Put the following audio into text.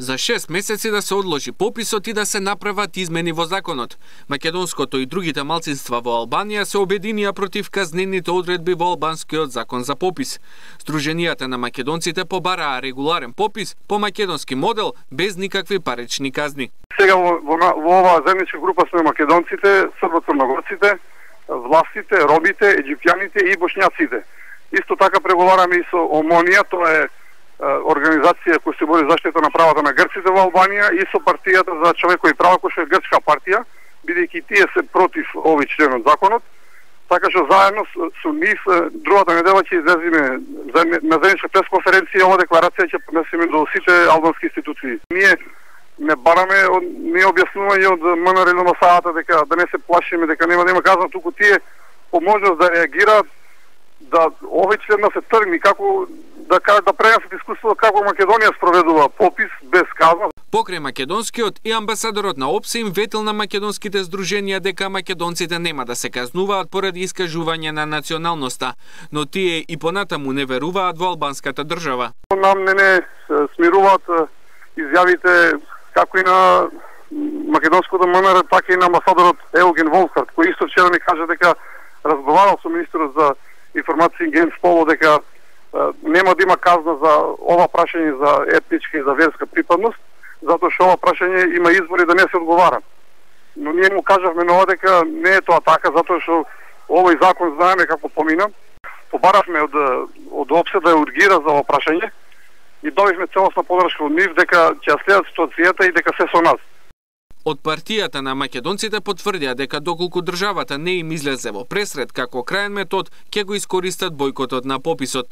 За 6 месеци да се одложи пописот и да се направат измени во законот. Македонското и другите малцинства во Албанија се обединија против казнените одредби во албанскиот закон за попис. Сдруженијата на македонците побараа регуларен попис по македонски модел без никакви парични казни. Сега во оваа заедничка група сме македонците, србо-црногорците, властите, робите, еģиптјаните и бошњаците. Исто така преговараме и со ОМОНија, тоа е организација која се бори заштита на правата на грците во Албанија, и со партијата за човекови права, која е грчка партија, бидејќи тие се против овој член од законот. Така што заедно со нив другата недела ќе излеземе на заедничка пресконференција, ова декларација ќе поднесеме до сите албански институции. Ние не бараме не објаснување од МНР или МСА-та дека да не се плашиме, дека нема да има казна, туку тие по можност да реагираат, да овој член да се тргни, како да пренесат искуството како Македонија спроведува попис без казна. Покрај македонскиот и амбасадорот на ОПСЕ им ветил на македонските здруженија дека македонците нема да се казнуваат поради искажување на националноста, но тие и понатаму не веруваат во албанската држава. Нам не смируваат изјавите како и на македонското МНР, така и на амбасадорот Елген Волкарт, кој исто вчера ми кажа дека разговарал со министерот за информација и Ген Споло дека нема да има казна за ова прашање за етничка и за верска припадност, затоа што ова прашање има избори да не се одговара. Но ние му кажавме на ова дека не е тоа така, затоа што овој закон знаеме како помина. Побаравме од ОПСЕ да ја ургира за ова прашање и добивме целосна подршка од нив дека ќе ја следат ситуацијата и дека се со нас. Од партијата на македонците потврдија дека доколку државата не им излезе во пресред како краен метод, ќе го искористат бојкотот на пописот.